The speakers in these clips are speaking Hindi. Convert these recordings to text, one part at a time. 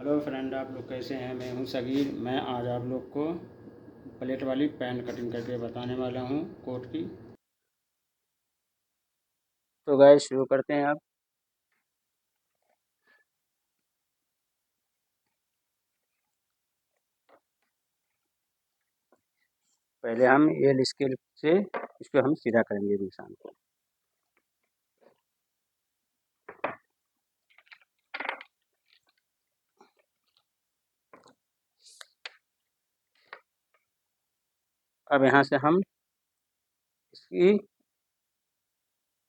हेलो फ्रेंड, आप लोग कैसे हैं। मैं हूं सगीर। मैं आज आप लोग को प्लेट वाली पैन कटिंग करके बताने वाला हूं कोट की। तो गाइस शुरू करते हैं। आप पहले हम ये स्केल से इसको हम सीधा करेंगे निशान को। अब यहाँ से हम इसकी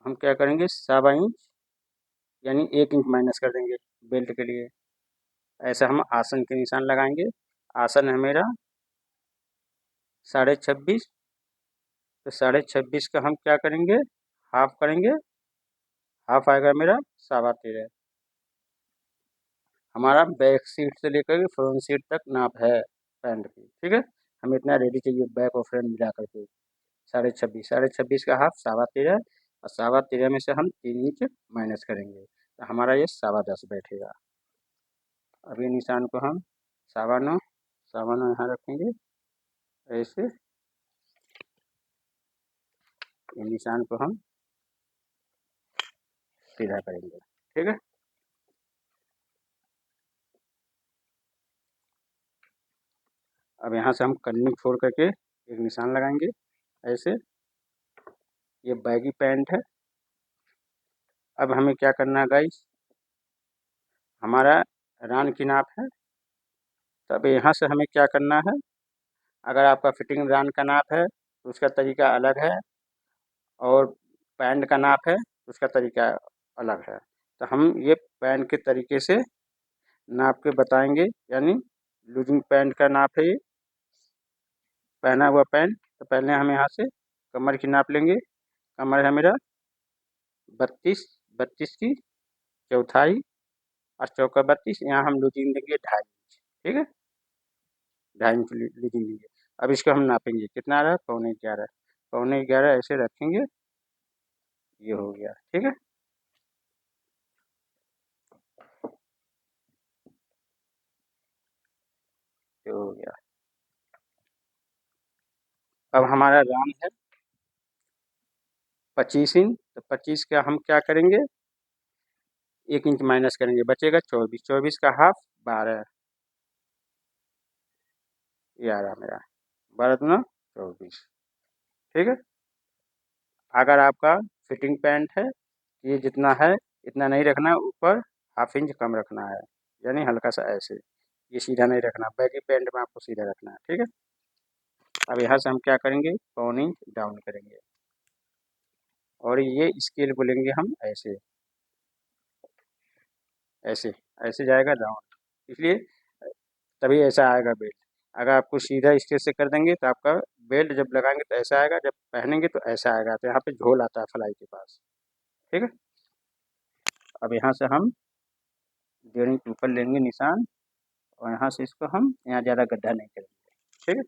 हम क्या करेंगे, 1.25 इंच यानी 1 इंच माइनस कर देंगे बेल्ट के लिए। ऐसा हम आसन के निशान लगाएंगे। आसन है मेरा 26.5। तो 26.5 का हम क्या करेंगे, हाफ करेंगे। हाफ आएगा मेरा 13.25। हमारा बैक सीट से लेकर के फ्रंट सीट तक नाप है पैंट की, ठीक है। हमें इतना रेडी चाहिए बैक और फ्रंट मिला करके। 26.5, 26.5 का हाफ 13.25, और 13.25 में से हम 3 इंच माइनस करेंगे तो हमारा ये 10.25 बैठेगा। अब ये निशान को हम 9.25 9.25 यहाँ रखेंगे। ऐसे ये निशान को हम सीधा करेंगे, ठीक है। अब यहाँ से हम कन्नी छोड़ करके एक निशान लगाएंगे ऐसे। ये बैगी पैंट है। अब हमें क्या करना है गाइस, हमारा रान की नाप है। तब यहाँ से हमें क्या करना है, अगर आपका फिटिंग रान का नाप है तो उसका तरीका अलग है, और पैंट का नाप है तो उसका तरीका अलग है। तो हम ये पैंट के तरीके से नाप के बताएंगे। यानी लूजिंग पैंट का नाप है ये, पहना हुआ पैंट। तो पहले हम यहाँ से कमर की नाप लेंगे। कमर है मेरा 32, 32 की चौथाई, और चौका 32। यहाँ हम लूजिंग देंगे 2.5 इंच, ठीक है। 2.5 इंच लूजिंग देंगे। अब इसको हम नापेंगे, कितना आ रहा है, 11.25। 11.25 ऐसे रखेंगे। ये हो गया, ठीक है। ये हो गया। अब हमारा रान है 25 इंच। तो 25 का हम क्या करेंगे, 1 इंच माइनस करेंगे, बचेगा 24। 24 का हाफ 12। ये आ रहा मेरा 12 दूना 24, ठीक है। अगर आपका फिटिंग पैंट है, ये जितना है इतना नहीं रखना है, ऊपर ½ इंच कम रखना है। यानी हल्का सा ऐसे, ये सीधा नहीं रखना। बैगी पैंट में आपको सीधा रखना है, ठीक है। अब यहाँ से हम क्या करेंगे, 1.25 इंच डाउन करेंगे, और ये स्केल को लेंगे हम ऐसे ऐसे ऐसे जाएगा डाउन, इसलिए तभी ऐसा आएगा बेल्ट। अगर आपको सीधा स्केल से कर देंगे तो आपका बेल्ट जब लगाएंगे तो ऐसा आएगा, जब पहनेंगे तो ऐसा आएगा। तो यहाँ पे झोल आता है फ्लाई के पास, ठीक है। अब यहाँ से हम 1.5 इंच ऊपर लेंगे निशान, और यहाँ से इसको हम यहाँ ज़्यादा गड्ढा नहीं करेंगे, ठीक है।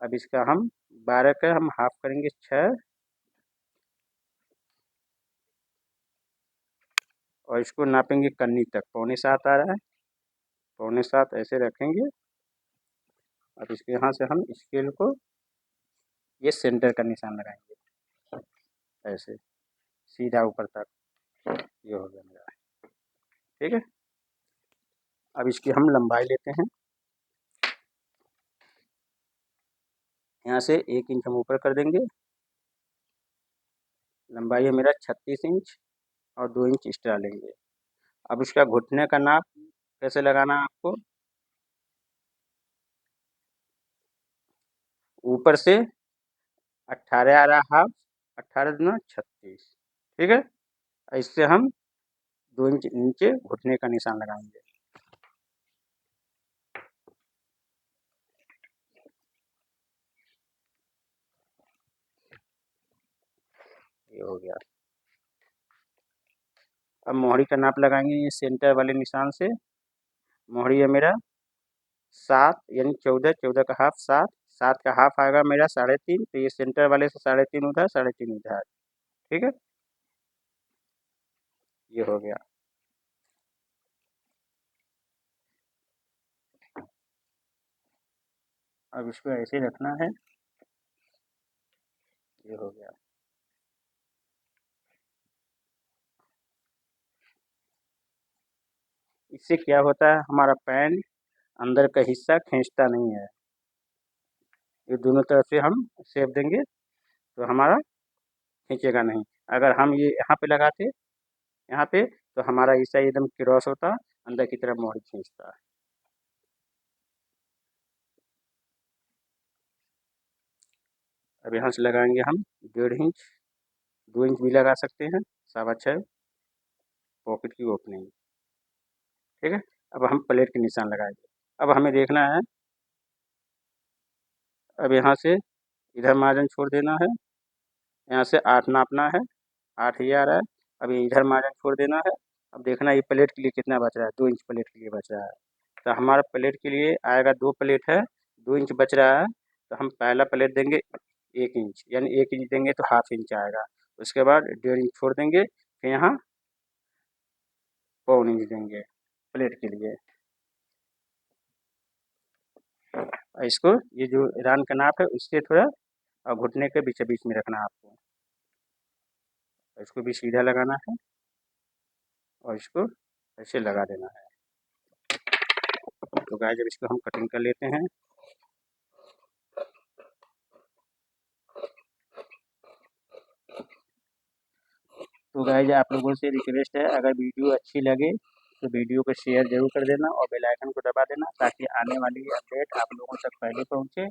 अब इसका हम 12 का हम हाफ करेंगे 6, और इसको नापेंगे कन्नी तक। 6.25 आ रहा है, 6.25 ऐसे रखेंगे। अब इसके यहाँ से हम स्केल को ये सेंटर का निशान लगाएंगे ऐसे सीधा ऊपर तक। ये हो गया मेरा, ठीक है। अब इसकी हम लंबाई लेते हैं। यहाँ से 1 इंच हम ऊपर कर देंगे। लंबाई है मेरा 36 इंच, और 2 इंच एक्स्ट्रा लेंगे। अब इसका घुटने का नाप कैसे लगाना है आपको, ऊपर से 18 आ रहा हाफ, 18 दूना 36, ठीक है। इससे हम 2 इंच नीचे घुटने का निशान लगाएंगे। ये हो गया। अब मोहरी का नाप लगाएंगे ये सेंटर वाले निशान से। मोहरी है मेरा 7, यानी 14, 14 का हाफ 7, 7 का हाफ आएगा मेरा 3.5। तो ये सेंटर वाले से 3.5 उधर, 3.5 उधर, ठीक है। ये हो गया। अब इसको ऐसे रखना है। ये हो गया। इससे क्या होता है, हमारा पैन अंदर का हिस्सा खींचता नहीं है। ये दोनों तरफ से हम शेप देंगे तो हमारा खींचेगा नहीं। अगर हम ये यहाँ पे लगाते, यहाँ पे, तो हमारा हिस्सा एकदम क्रॉस होता, अंदर की तरफ मोहरी खींचता है। अब यहाँ से लगाएंगे हम 1.5 इंच, 2 इंच भी लगा सकते हैं, 6.25 पॉकेट की ओपनिंग। ठीक है। अब हम प्लेट के निशान लगाएंगे। अब हमें देखना है, अब यहाँ से इधर मार्जिन छोड़ देना है, यहाँ से 8 नापना है, 8 ये आ रहा है। अब ये इधर मार्जिन छोड़ देना है। अब देखना ये प्लेट के लिए कितना बच रहा है, 2 इंच प्लेट के लिए बच रहा है। तो हमारा प्लेट के लिए आएगा, 2 प्लेट है, 2 इंच बच रहा है। तो हम पहला प्लेट देंगे 1 इंच, यानी 1 इंच देंगे तो हाफ इंच आएगा। उसके बाद 1.5 इंच छोड़ देंगे, फिर यहाँ 1/4 इंच देंगे प्लेट के लिए। और इसको, ये जो रान का नाप है उससे थोड़ा और घुटने के बीच बीच में रखना है आपको। इसको भी सीधा लगाना है और इसको ऐसे लगा देना है। तो गाइस जब इसको हम कटिंग कर लेते हैं। तो गाइस आप लोगों से रिक्वेस्ट है, अगर वीडियो अच्छी लगे तो वीडियो को शेयर जरूर कर देना और बेल आइकन को दबा देना, ताकि आने वाली अपडेट आप लोगों तक पहले पहुंचे।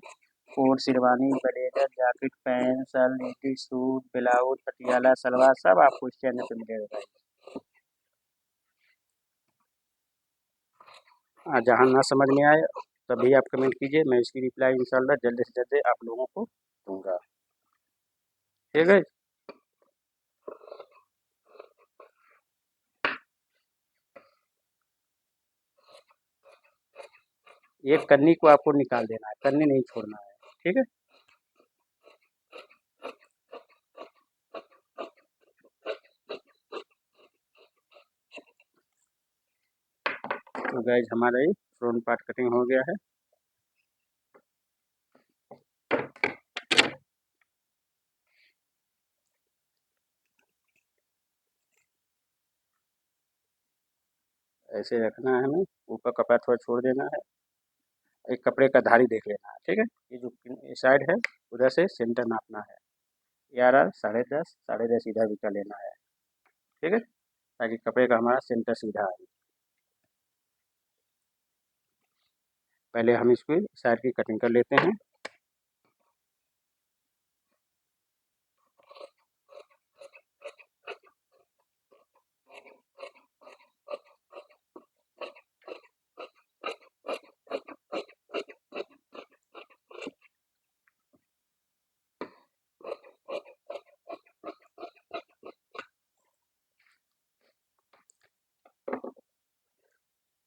Coat, sherwani, blazer, jacket, pant, shirt, नीटी, सूट, ब्लाउज, पटियाला, सलवार सब आपको इस चैनल पर मिलेगा गाइस। जहाँ ना समझ में आए तभी आप कमेंट कीजिए, मैं इसकी रिप्लाई इंशाल्लाह जल्दी से जल्दी आप लोगों को दूंगा। ठीक है। एक कन्नी को आपको निकाल देना है, कन्नी नहीं छोड़ना है। ठीक है। तो गाइस हमारा ये फ्रंट पार्ट कटिंग हो गया है। ऐसे रखना है, हमें ऊपर कपड़ा थोड़ा छोड़ देना है, एक कपड़े का धारी देख लेना है। ठीक है। ये जो साइड है उधर से सेंटर नापना है, 11, 10.5, 10.5 इधर भी कर लेना है। ठीक है, ताकि कपड़े का हमारा सेंटर सीधा आए। पहले हम इसको साइड की कटिंग कर लेते हैं।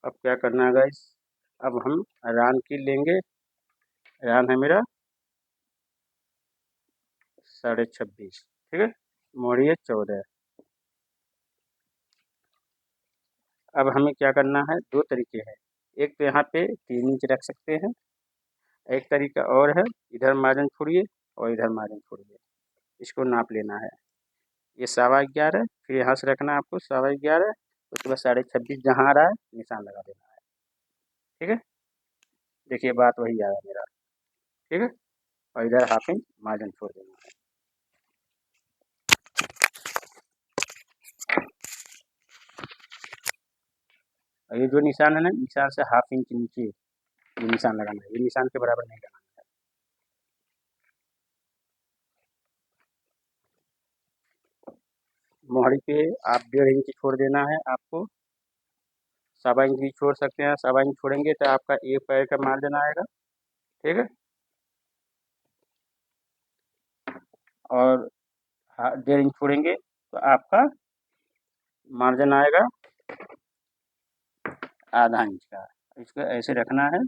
अब क्या करना है गाइस, अब हम रान की लेंगे। रान है मेरा 26.5। ठीक है। मोड़ी है 14। अब हमें क्या करना है, दो तरीके हैं। एक तो यहाँ पे 3 इंच रख सकते हैं, एक तरीका और है, इधर मार्जिन छोड़िए और इधर मार्जिन छोड़िए, इसको नाप लेना है। ये 11.25, फिर यहाँ से रखना है आपको 11.25, उसके बाद 26.5 जहाँ आ रहा है निशान लगा देना है। ठीक है। देखिए बात वही आया मेरा। ठीक है। और इधर हाफ इंच मार्जिन छोड़ देना है। और ये जो निशान है ना, निशान से हाफ इंच नीचे ये निशान लगाना है, ये निशान के बराबर नहीं लगाना है। मोहरी पे आप 1.5 इंच छोड़ देना है आपको, 1.25 इंच भी छोड़ सकते हैं। 1.25 इंच छोड़ेंगे तो आपका एक पैर का मार्जिन आएगा। ठीक है। और 1.5 इंच छोड़ेंगे तो आपका मार्जिन आएगा आधा इंच का। इसको ऐसे रखना है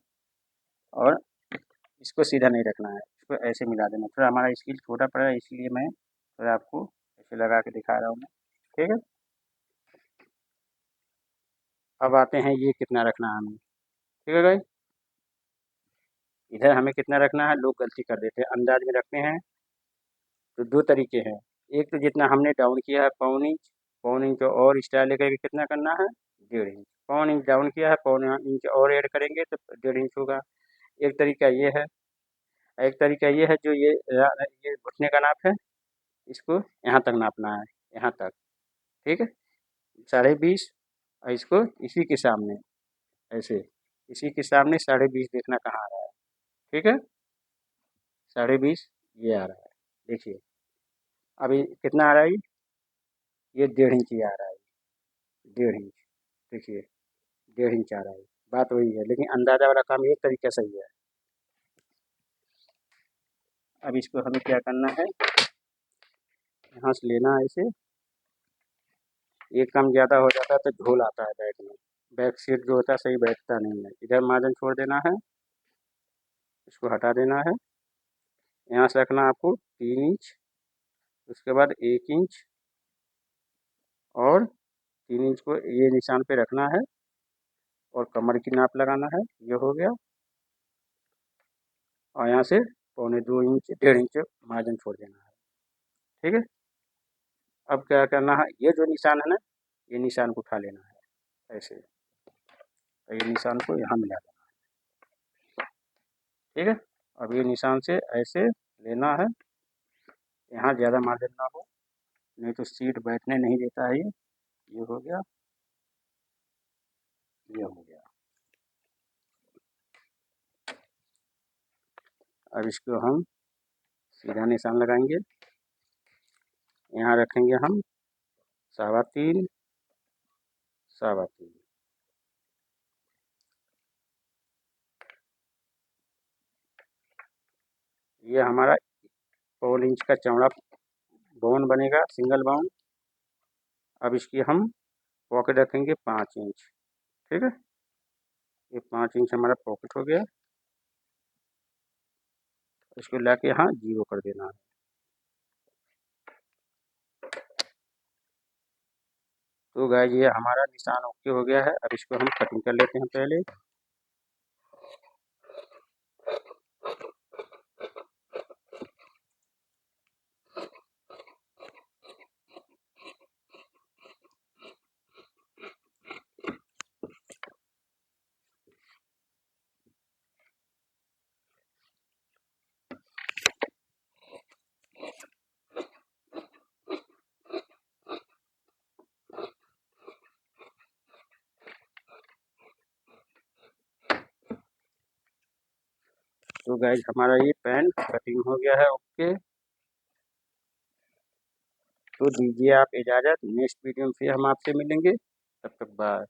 और इसको सीधा नहीं रखना है, इसको ऐसे मिला देना। थोड़ा हमारा स्केल छोटा पड़ा है इसलिए मैं थोड़ा आपको ऐसे लगा के दिखा रहा हूँ मैं। ठीक है। अब आते हैं ये कितना रखना है हमें। ठीक है भाई, इधर हमें कितना रखना है, लोग गलती कर देते हैं, अंदाज में रखते हैं। तो दो तरीके हैं, एक तो जितना हमने डाउन किया है पौन इंच, पौन इंच और एक्स्ट्रा लेकर के कितना करना है, 1.5 इंच। पौन इंच डाउन किया है, पौन इंच और ऐड करेंगे तो 1.5 इंच होगा। एक तरीका ये है, एक तरीका ये है जो ये घुटने का नाप है, इसको यहाँ तक नापना है, यहाँ तक, ठीक है, 20.5। और इसको इसी के सामने ऐसे, इसी के सामने 20.5 देखना कहाँ आ रहा है, ठीक है, 20.5 ये आ रहा है, देखिए अभी कितना आ रहा है, ये 1.5 इंच ही आ रहा है, 1.5 इंच, देखिए 1.5 इंच आ रहा है। बात वही है, लेकिन अंदाजा वाला काम एक तरीका सही है। अब इसको हमें क्या करना है, यहाँ से लेना है इसे, एक कम ज़्यादा हो जाता है तो झोल आता है बैक में, बैक सीट जो होता है सही बैठता नहीं है। इधर मार्जिन छोड़ देना है, इसको हटा देना है, यहाँ से रखना आपको 3 इंच, उसके बाद 1 इंच और 3 इंच को ये निशान पे रखना है और कमर की नाप लगाना है, ये हो गया। और यहाँ से 2.25 इंच 1.5 इंच मार्जिन छोड़ देना है, ठीक है। अब क्या करना है, ये जो निशान है ना, ये निशान को उठा लेना है ऐसे, और ये निशान को यहाँ मिला देना है, ठीक है। अब ये निशान से ऐसे लेना है, यहाँ ज़्यादा मार्जिन ना हो, नहीं तो सीट बैठने नहीं देता है ये हो गया, ये हो गया। अब इसको हम सीधा निशान लगाएंगे, यहाँ रखेंगे हम 3.25, 3.25। ये हमारा 1.25 इंच का चौड़ा बाउंड बनेगा, सिंगल बाउंड। अब इसकी हम पॉकेट रखेंगे 5 इंच, ठीक है, ये 5 इंच हमारा पॉकेट हो गया। इसको ला के यहाँ 0 कर देना है। तो गाइस ये हमारा निशान ओके हो गया है। अब इसको हम कटिंग कर लेते हैं पहले। तो गाइस हमारा ये पैंट कटिंग हो गया है ओके। तो दीजिए आप इजाज़त, नेक्स्ट वीडियो में फिर हम आपसे मिलेंगे, तब तक बाय।